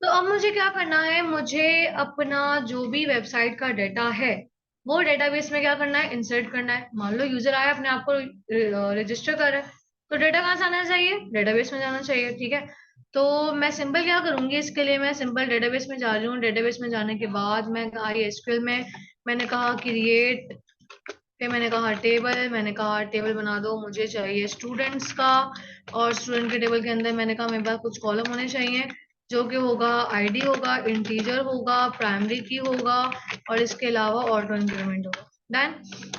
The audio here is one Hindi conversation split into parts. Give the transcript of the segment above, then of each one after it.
तो अब मुझे क्या करना है, मुझे अपना जो भी वेबसाइट का डाटा है वो डेटाबेस में क्या करना है, इंसर्ट करना है। मान लो यूजर आया अपने आप को रजिस्टर कर रहा है, तो डेटा कहाँ से आना चाहिए, डेटाबेस में जाना चाहिए। ठीक है, तो मैं सिंपल क्या करूंगी, इसके लिए मैं सिंपल डेटाबेस में जा रही हूँ। डेटाबेस में जाने के बाद मैं आई एसक्यूएल में मैंने कहा क्रिएट, फिर मैंने कहा टेबल, मैंने कहा टेबल बना दो, मुझे चाहिए स्टूडेंट्स का। और स्टूडेंट के टेबल के अंदर मैंने कहा मेरे पास कुछ कॉलम होने चाहिए, जो कि होगा आईडी होगा, इंटीजर होगा, प्राइमरी की होगा, और इसके अलावा ऑटो इंक्रीमेंट होगा। डन।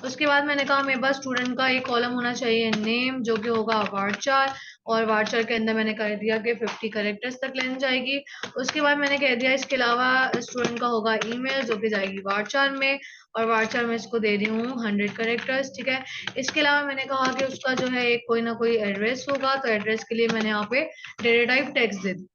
उसके बाद मैंने कहा मेरे पास स्टूडेंट का एक कॉलम होना चाहिए नेम, जो कि होगा वार्डचार, और वार्डचार के अंदर मैंने कर दिया कि 50 कैरेक्टर्स तक लेनी जाएगी। उसके बाद मैंने कह दिया इसके अलावा स्टूडेंट का होगा ईमेल, जो कि जाएगी वार्डचार में, और वार्डचार में इसको दे रही हूँ 100 कैरेक्टर्स। ठीक है, इसके अलावा मैंने कहा कि उसका जो है एक कोई ना कोई एड्रेस होगा, तो एड्रेस के लिए मैंने यहाँ पे डेटा टाइप टेक्स्ट दे दी।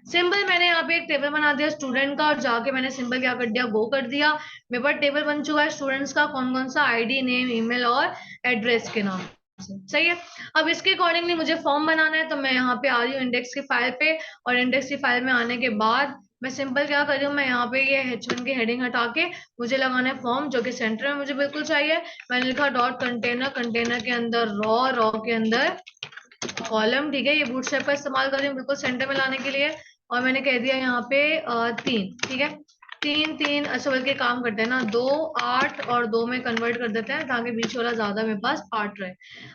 सिंपल मैंने यहाँ पे एक टेबल बना दिया स्टूडेंट का, और जाके मैंने सिंपल क्या कर दिया, गो कर दिया। मेरे पास टेबल बन चुका है स्टूडेंट्स का, कौन कौन सा आईडी, नेम, ईमेल और एड्रेस के नाम से। सही है। अब इसके अकॉर्डिंगली मुझे फॉर्म बनाना है, तो मैं यहाँ पे आ रही हूँ इंडेक्स की फाइल पे, और इंडेक्स की फाइल में आने के बाद मैं सिंपल क्या कर रही हूँ, मैं यहाँ पे ये H1 की हेडिंग हटा के मुझे लगाना है फॉर्म, जो कि सेंटर में मुझे बिल्कुल चाहिए। मैंने लिखा डॉट कंटेनर, कंटेनर के अंदर रॉ, रॉ के अंदर कॉलम। ठीक है, ये बूटस्ट्रैप का इस्तेमाल कर रही हूँ बिल्कुल सेंटर में लाने के लिए। और मैंने कह दिया यहाँ पे 3। ठीक है, 3 3, अच्छा बल्कि काम करते हैं ना, 2 8 और 2 में कन्वर्ट कर देते हैं, ताकि बीच वाला ज्यादा मेरे पास पार्ट रहे।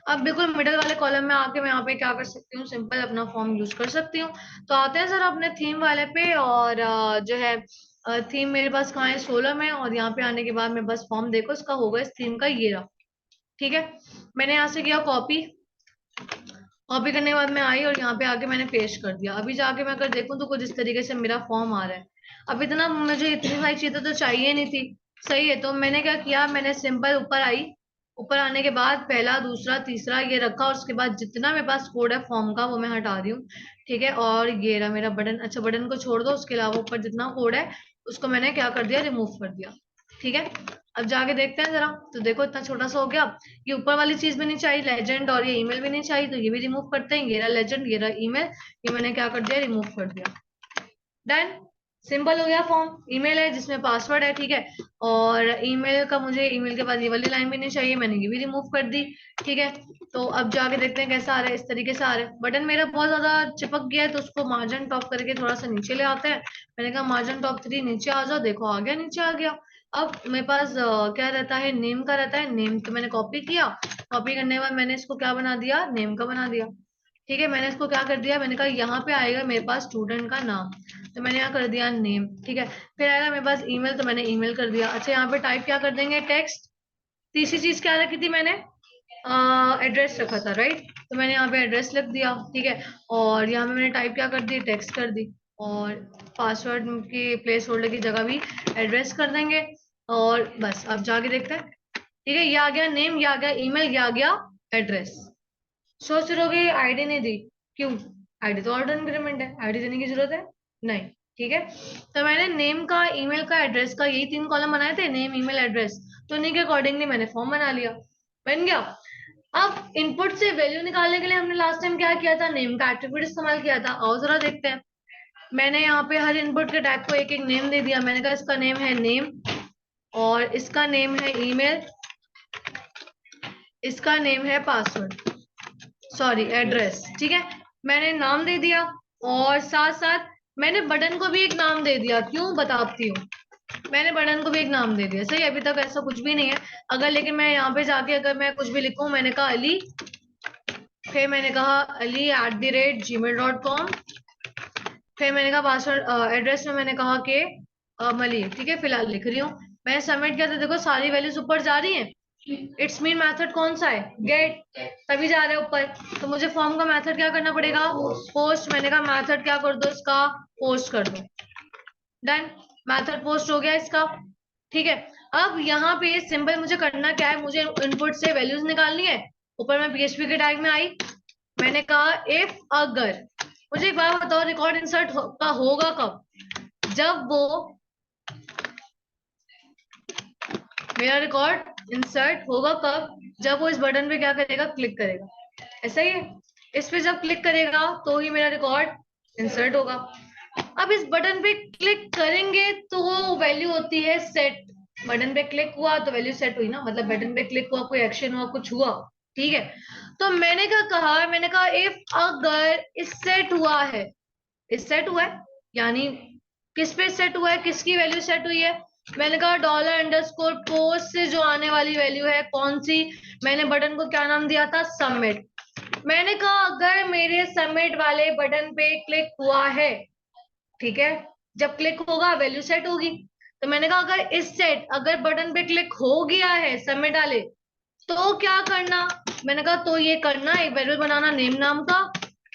अब बिल्कुल मिडल वाले कॉलम में आके मैं यहाँ पे क्या कर सकती हूँ, सिंपल अपना फॉर्म यूज कर सकती हूँ। तो आते हैं सर अपने थीम वाले पे, और जो है थीम मेरे पास कहाँ है, 16 में, और यहाँ पे आने के बाद मेरे पास फॉर्म देखो इसका होगा, इस थीम का ये रहा। ठीक है, मैंने यहाँ से किया कॉपी, कॉपी करने के बाद मैं आई और यहाँ पे आके मैंने पेस्ट कर दिया। अभी जाके मैं अगर देखूँ तो कुछ इस तरीके से मेरा फॉर्म आ रहा है। अब इतना मुझे इतनी सारी चीजें तो चाहिए नहीं थी। सही है, तो मैंने क्या किया, मैंने सिंपल ऊपर आई, ऊपर आने के बाद पहला दूसरा तीसरा ये रखा, और उसके बाद जितना मेरे पास कोड है फॉर्म का वो मैं हटा रही हूँ। ठीक है, और ये रहा मेरा बटन। अच्छा, बटन को छोड़ दो, उसके अलावा ऊपर जितना कोड है उसको मैंने क्या कर दिया, रिमूव कर दिया। ठीक है, अब जाके देखते हैं जरा, तो देखो इतना छोटा सा हो गया। ये ऊपर वाली चीज भी नहीं चाहिए लेजेंड, और ये ईमेल भी नहीं चाहिए, तो ये भी रिमूव करते हैं। ये रहा लेजेंड, ये रहा ईमेल, ये मैंने क्या कर दिया, रिमूव कर दिया। डन। सिंपल हो गया फॉर्म। ईमेल है जिसमें पासवर्ड है। ठीक है, और ईमेल का मुझे ईमेल के बाद ये वाली लाइन भी नहीं चाहिए, मैंने ये भी रिमूव कर दी। ठीक है, तो अब जाके देखते हैं कैसा आ रहा है। इस तरीके से आ रहा है। बटन मेरा बहुत ज्यादा चिपक गया है, तो उसको मार्जिन टॉप करके थोड़ा सा नीचे ले आते हैं। मैंने कहा मार्जिन टॉप 3 नीचे आ जाओ, देखो आ गया, नीचे आ गया। अब मेरे पास क्या रहता है, नेम का रहता है। नेम तो मैंने कॉपी किया, कॉपी करने के बाद मैंने इसको क्या बना दिया, नेम का बना दिया। ठीक है, मैंने इसको क्या कर दिया, मैंने कहा यहाँ पे आएगा मेरे पास स्टूडेंट का नाम, तो मैंने यहाँ कर दिया नेम। ठीक है, फिर आएगा मेरे पास ईमेल, तो मैंने ईमेल कर दिया। अच्छा, यहाँ पे टाइप क्या कर देंगे, टेक्स्ट। तीसरी चीज क्या रखी थी मैंने, एड्रेस रखा था, राइट, तो मैंने यहाँ पे एड्रेस लिख दिया। ठीक है, और यहाँ पे मैंने टाइप क्या कर दी, टेक्स्ट कर दी। और पासवर्ड की प्लेस होल्डर की जगह भी एड्रेस कर देंगे। और बस अब जाके देखते हैं। ठीक है, ये आ गया नेम, ये आ गया ईमेल, ये आ गया एड्रेस। सोच रहे होगे आईडी नहीं दी, क्यों, आईडी तो ऑर्डर इंक्रीमेंट है, आईडी देने की जरूरत है नहीं। ठीक है, तो मैंने नेम का, ईमेल का, एड्रेस का, यही 3 कॉलम बनाए थे, नेम ईमेल एड्रेस, तो इन्हीं के अकॉर्डिंगली मैंने फॉर्म बना लिया। बन गया। अब इनपुट से वैल्यू निकालने के लिए हमने लास्ट टाइम क्या किया था, नेम का एट्रीब्यूट इस्तेमाल किया था। आओ जरा देखते हैं। मैंने यहाँ पे हर इनपुट के टैग को एक एक नेम दे दिया। मैंने कहा इसका नेम है नेम, और इसका नेम है ईमेल, इसका नेम है पासवर्ड, सॉरी एड्रेस। ठीक है, मैंने नाम दे दिया, और साथ साथ मैंने बटन को भी एक नाम दे दिया। क्यों, बताती हूँ। मैंने बटन को भी एक नाम दे दिया। सही, अभी तक ऐसा कुछ भी नहीं है। अगर लेकिन मैं यहाँ पे जाके अगर मैं कुछ भी लिखूं, मैंने कहा अली, फिर मैंने कहा ali@gmail.com, फिर मैंने कहा पासवर्ड, एड्रेस में मैंने कहा कि मली। ठीक है, फिलहाल लिख रही हूँ। मैंने सबमिट किया, तो देखो सारी वैल्यूज ऊपर जा रही हैं। इट्स मीन मेथड कौन सा है, गेट, तभी जा रहे हैं ऊपर। तो मुझे फॉर्म का मेथड क्या करना पड़ेगा, पोस्ट। मैंने कहा मेथड क्या कर दो, इसका पोस्ट कर दो। डन, मेथड पोस्ट हो गया इसका। ठीक है, अब यहाँ पे सिंपल मुझे करना क्या है, मुझे इनपुट से वैल्यूज निकालनी है। ऊपर मैं पीएचपी के टैग में आई, मैंने कहा इफ अगर, मुझे एक बात बताओ, रिकॉर्ड इंसर्ट का होगा कब, जब वो मेरा रिकॉर्ड इंसर्ट होगा कब, जब वो इस बटन पे क्या करेगा, क्लिक करेगा। ऐसा ही है, इस पे जब क्लिक करेगा तो ही मेरा रिकॉर्ड इंसर्ट होगा। अब इस बटन पे क्लिक करेंगे तो वो वैल्यू होती है सेट। बटन पे क्लिक हुआ तो वैल्यू सेट हुई ना, मतलब बटन पे क्लिक हुआ, कोई एक्शन हुआ, कुछ हुआ, ठीक है। तो मैंने क्या कहा, मैंने कहा इफ अगर इस सेट हुआ है, इस सेट हुआ है यानी किस पे सेट हुआ है, किसकी वैल्यू सेट हुई है। मैंने कहा $_पोस्ट से जो आने वाली वैल्यू है कौन सी, मैंने बटन को क्या नाम दिया था, सबमिट। मैंने कहा अगर मेरे सबमिट वाले बटन पे क्लिक हुआ है, ठीक है, जब क्लिक होगा वैल्यू सेट होगी। तो मैंने कहा अगर इस सेट, अगर बटन पे क्लिक हो गया है सबमिट वाले, तो क्या करना, मैंने कहा तो ये करना, एक वेरिएबल बनाना नेम नाम का,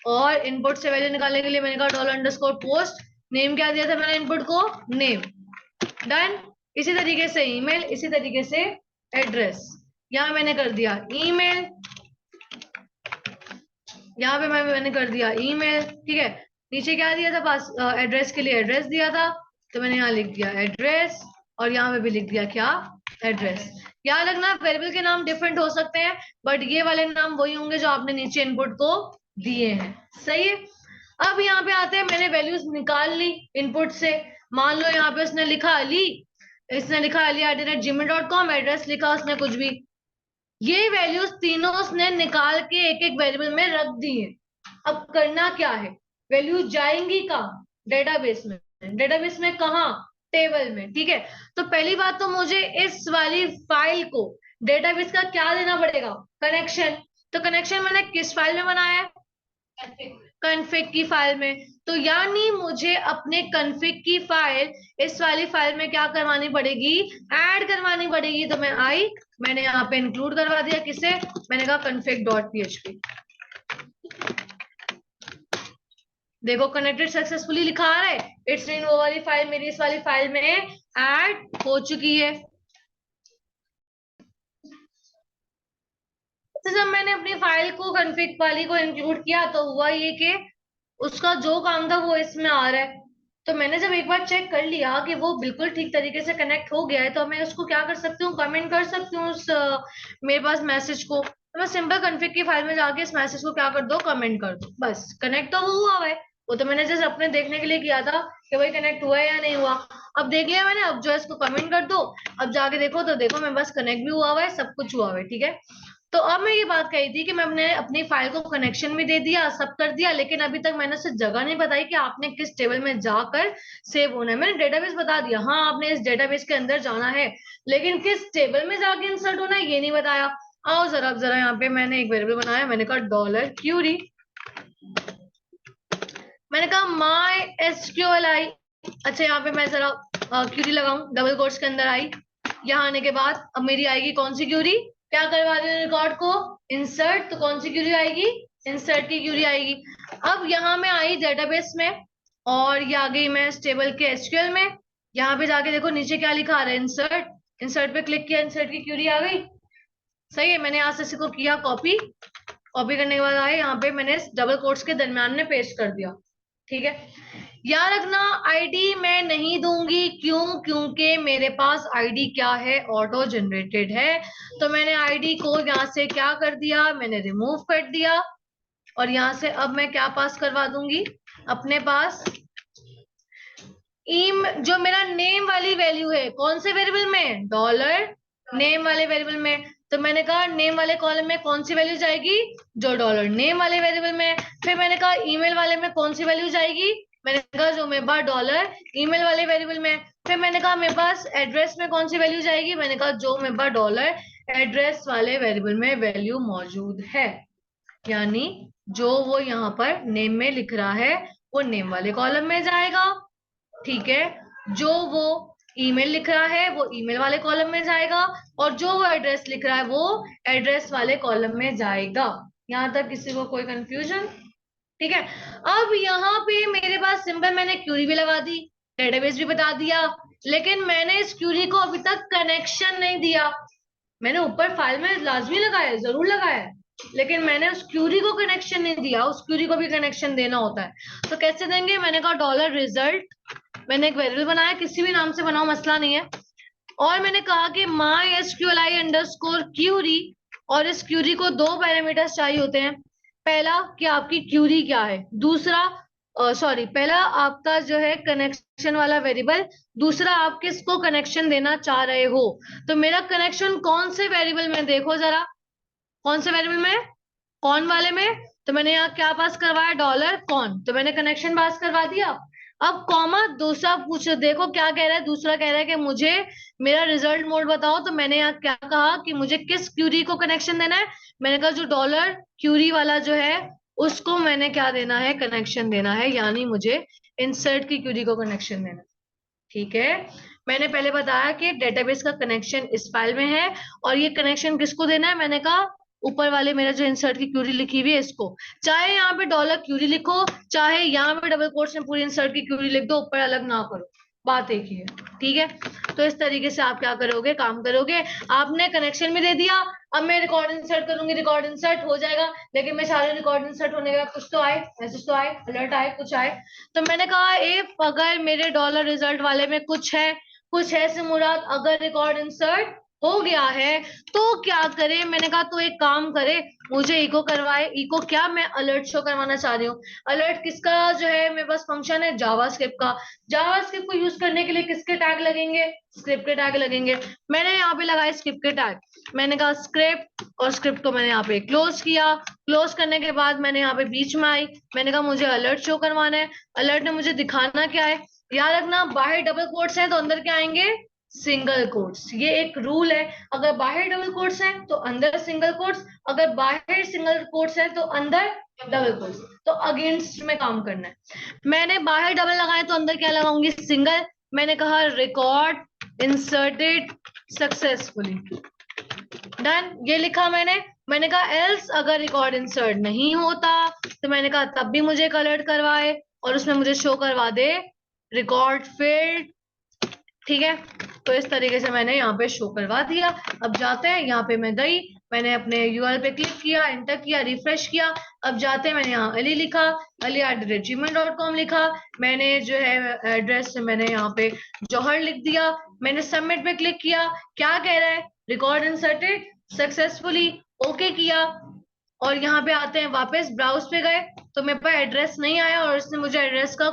और इनपुट से वैल्यू निकालने के लिए मैंने कहा $_पोस्ट, नेम क्या दिया था मैंने इनपुट को, नेम। डन। इसी तरीके से ईमेल, इसी तरीके से एड्रेस। यहां मैंने कर दिया ईमेल, यहाँ पे मैंने कर दिया ईमेल, ठीक है। नीचे क्या दिया था, पास एड्रेस के लिए एड्रेस दिया था, तो मैंने यहाँ लिख दिया एड्रेस, और यहाँ पे भी लिख दिया क्या, एड्रेस। याद रखना वेरिएबल के नाम डिफरेंट हो सकते हैं, बट ये वाले नाम वही होंगे जो आपने नीचे इनपुट को दिए हैं, सही है। अब यहाँ पे आते हैं, मैंने वैल्यूज निकाल ली इनपुट से। मान लो यहाँ पे उसने लिखा अली, इसने लिखा ali@gmail.com, एड्रेस लिखा उसने कुछ भी, ये वैल्यूज तीनों उसने निकाल के एक एक वेरिएबल में रख दी है। अब करना क्या है, वैल्यूज जाएंगी कहाँ, डेटाबेस में। डेटाबेस में कहाँ, टेबल में, ठीक है। तो पहली बात तो मुझे इस वाली फाइल को डेटाबेस का क्या देना पड़ेगा, कनेक्शन। तो कनेक्शन मैंने किस फाइल में बनाया है, कॉन्फ़िग की फाइल में। तो यानी मुझे अपने कॉन्फ़िग की फाइल इस वाली फाइल में क्या करवानी पड़ेगी, ऐड करवानी पड़ेगी। तो मैंने यहाँ पे इंक्लूड करवा दिया, किसे, मैंने कहा config.php। देखो कनेक्टेड सक्सेसफुली लिखा आ रहा है, इट्स मीन वो वाली फाइल मेरी इस वाली फाइल में ऐड हो चुकी है। तो जब मैंने अपनी फाइल को कॉन्फ़िग वाली को इंक्लूड किया तो हुआ ये कि उसका जो काम था वो इसमें आ रहा है। तो मैंने जब एक बार चेक कर लिया कि वो बिल्कुल ठीक तरीके से कनेक्ट हो गया है, तो मैं उसको क्या कर सकती हूँ, कमेंट कर सकती हूँ उस मेरे पास मैसेज को। तो मैं सिंपल कॉन्फ़िग की फाइल में जाके इस मैसेज को क्या कर दो, कमेंट कर दो, बस कनेक्ट तो वो हुआ है। वो तो मैंने जस्ट अपने देखने के लिए किया था कि भाई कनेक्ट हुआ है या नहीं हुआ। अब देख लिया मैंने, अब जो है इसको कमेंट कर दो। अब जाके देखो तो देखो मैं बस कनेक्ट भी हुआ है, सब कुछ हुआ है, ठीक है। तो अब मैं ये बात कही थी कि मैंने अपनी फाइल को कनेक्शन भी दे दिया, सब कर दिया, लेकिन अभी तक मैंने उसे जगह नहीं बताई कि आपने किस टेबल में जाकर सेव होना है। मैंने डेटाबेस बता दिया, हाँ आपने इस डेटाबेस के अंदर जाना है, लेकिन किस टेबल में जाके इंसर्ट होना है ये नहीं बताया। आओ जरा यहाँ पे मैंने एक वेरिएबल बनाया, मैंने कहा $क्यूरी, मैंने कहा माई SQLi। अच्छा यहाँ पे मैं जरा क्यूरी लगाऊं, डबल कोट्स के अंदर आई। यहाँ आने के बाद अब मेरी आएगी कौन सी क्यूरी, क्या करवा रही हूँ रिकॉर्ड को, इंसर्ट। तो कौन सी क्यूरी आएगी, इंसर्ट की क्यूरी आएगी। अब यहाँ मैं आई डेटाबेस में, और ये आ गई मैं टेबल के SQL में। यहाँ पे जाके देखो नीचे क्या लिखा आ रहा है, इंसर्ट। इंसर्ट पे क्लिक किया, इंसर्ट की क्यूरी आ गई, सही है। मैंने यहाँ से इसको किया कॉपी, कॉपी करने के बाद आए यहाँ पे मैंने डबल कोट्स के दरम्यान में पेस्ट कर दिया, ठीक है। याद रखना आईडी मैं नहीं दूंगी, क्यों, क्योंकि मेरे पास आईडी क्या है, ऑटो जनरेटेड है। तो मैंने आईडी को यहाँ से क्या कर दिया, मैंने रिमूव कर दिया, और यहाँ से अब मैं क्या पास करवा दूंगी अपने पास, जो मेरा नेम वाली वैल्यू है, कौन से वेरिएबल में, $नेम वाले वेरिएबल में। तो मैंने कहा नेम वाले कॉलम में कौन सी वैल्यू जाएगी, जो $नेम वाले वेरिएबल में। फिर मैंने कहा ईमेल वाले में कौन सी वैल्यू जाएगी, मैंने कहा जो मेरे पास $ईमेल वाले वेरिएबल में। फिर मैंने कहा मेरे पास एड्रेस में कौन सी वैल्यू जाएगी, मैंने कहा जो मेरे पास $एड्रेस वाले वेरिएबल में वैल्यू मौजूद है। यानी जो वो यहाँ पर नेम में लिख रहा है वो नेम वाले कॉलम में जाएगा, ठीक है। जो वो ईमेल लिख रहा है वो ईमेल वाले कॉलम में जाएगा, और जो वो एड्रेस लिख रहा है वो एड्रेस वाले कॉलम में जाएगा। यहाँ तक किसी को कोई कंफ्यूजन, ठीक है। अब यहाँ पे मेरे पास सिंपल मैंने क्यूरी भी लगा दी, डेटाबेस भी बता दिया, लेकिन मैंने इस क्यूरी को अभी तक कनेक्शन नहीं दिया। मैंने ऊपर फाइल में लाजमी लगाया, जरूर लगाया, लेकिन मैंने उस क्यूरी को कनेक्शन नहीं दिया। उस क्यूरी को भी कनेक्शन देना होता है, तो कैसे देंगे, मैंने कहा $रिजल्ट, मैंने एक वेरिएबल बनाया, किसी भी नाम से बनाओ मसला नहीं है, और मैंने कहा कि MySQLi_query, और इस क्यूरी को 2 पैरामीटर्स चाहिए होते हैं। पहला कि आपकी क्यूरी क्या है, दूसरा सॉरी, पहला आपका जो है कनेक्शन वाला वेरिएबल, दूसरा आप किसको कनेक्शन देना चाह रहे हो। तो मेरा कनेक्शन कौन से वेरिएबल में, देखो जरा, कौन से वेरिएबल में, कौन वाले में। तो मैंने यहाँ क्या पास करवाया, डॉलर कौन, तो मैंने कनेक्शन पास करवा दिया। अब कॉमा दूसरा पूछ, देखो क्या कह रहा है, दूसरा कह रहा है कि मुझे मेरा रिजल्ट मोड बताओ। तो मैंने यहाँ क्या कहा कि मुझे किस क्यूरी को कनेक्शन देना है, मैंने कहा जो डॉलर क्यूरी वाला जो है उसको मैंने क्या देना है, कनेक्शन देना है, यानी मुझे इंसर्ट की क्यूरी को कनेक्शन देना है। ठीक है, मैंने पहले बताया कि डेटाबेस का कनेक्शन इस फाइल में है, और ये कनेक्शन किसको देना है, मैंने कहा ऊपर वाले मेरा जो इंसर्ट की क्यूरी लिखी हुई है इसको, चाहे यहाँ पे डॉलर क्यूरी लिखो, चाहे यहाँ पे डबल कोट्स में पूरी इंसर्ट की क्यूरी लिख दो, ऊपर अलग ना करो, बात एक ही है। ठीक है, तो इस तरीके से आप क्या करोगे, काम करोगे। आपने कनेक्शन भी दे दिया, अब मैं रिकॉर्ड इंसर्ट करूंगी, रिकॉर्ड इंसर्ट हो जाएगा, लेकिन मैं सारे रिकॉर्ड इंसर्ट होने के बाद कुछ तो आए, मैसेज तो आए, अलर्ट आए, कुछ आए। तो मैंने कहा इफ अगर मेरे डॉलर रिजल्ट वाले में कुछ है से मुराद अगर रिकॉर्ड इंसर्ट हो गया है तो क्या करे, मैंने कहा तो एक काम करे, मुझे इको करवाए। इको क्या, मैं अलर्ट शो करवाना चाह रही हूँ। अलर्ट किसका जो है, मेरे पास फंक्शन है जावास्क्रिप्ट का। जावास्क्रिप्ट को यूज करने के लिए किसके टैग लगेंगे, स्क्रिप्ट के टैग लगेंगे। मैंने यहाँ पे लगाए स्क्रिप्ट के टैग, मैंने कहा स्क्रिप्ट, और स्क्रिप्ट को मैंने यहाँ पे क्लोज किया। क्लोज करने के बाद मैंने यहाँ पे बीच में आई, मैंने कहा मुझे अलर्ट शो करवाना है। अलर्ट ने मुझे दिखाना क्या है, याद रखना बाहर डबल कोट्स हैं तो अंदर क्या आएंगे, सिंगल कोट्स। ये एक रूल है, अगर बाहर डबल कोट्स हैं तो अंदर सिंगल कोट्स, अगर बाहर सिंगल कोट्स हैं तो अंदर डबल कोट्स। तो अगेंस्ट में काम करना है। मैंने बाहर डबल लगाए तो अंदर क्या लगाऊंगी, सिंगल। मैंने कहा रिकॉर्ड इंसर्टेड सक्सेसफुली, डन, ये लिखा मैंने कहा एल्स अगर रिकॉर्ड इंसर्ट नहीं होता तो मैंने कहा तब भी मुझे अलर्ट करवाए और उसमें मुझे शो करवा दे रिकॉर्ड फील्ड। ठीक है, तो इस तरीके से मैंने यहाँ पे शो करवा दिया। अब जाते हैं, यहाँ पे मैं गई, मैंने अपने यूआरएल पे क्लिक किया, एंटर किया, रिफ्रेश किया। अब जाते हैं, मैंने यहाँ अली लिखा, ali@gmail.com लिखा, मैंने जो है एड्रेस मैंने यहाँ पे जौहर लिख दिया। मैंने सबमिट पे क्लिक किया, क्या कह रहा है, रिकॉर्ड इंसर्टेड सक्सेसफुली, ओके किया। और यहाँ पे आते हैं, वापस ब्राउज पे गए तो मेरे पास एड्रेस नहीं आया और उसने मुझे एड्रेस का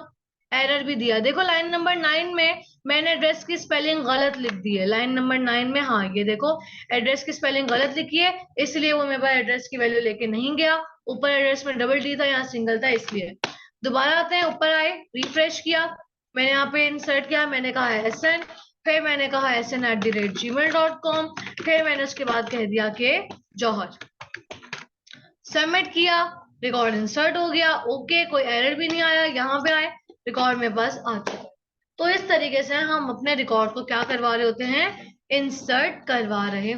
एरर भी दिया। देखो लाइन नंबर 9 में मैंने एड्रेस की स्पेलिंग गलत लिख दी है, लाइन नंबर 9 में, हाँ ये देखो एड्रेस की स्पेलिंग गलत लिखी है, इसलिए वो मेरे पास एड्रेस की वैल्यू लेके नहीं गया। ऊपर एड्रेस में डबल डी था, यहाँ सिंगल था, इसलिए। दोबारा आते हैं, ऊपर आए, रिफ्रेश किया, मैंने यहाँ पे इंसर्ट किया, मैंने कहा SN, फिर मैंने कहा SN@gmail.com, फिर मैंने उसके बाद कह दिया कि जौहर। सबमिट किया, रिकॉर्ड इंसर्ट हो गया, ओके, कोई एरर भी नहीं आया। यहाँ पे आए, रिकॉर्ड में बस आ चुका। तो इस तरीके से हम अपने रिकॉर्ड को क्या करवा रहे होते हैं, इंसर्ट करवा रहे होते हैं।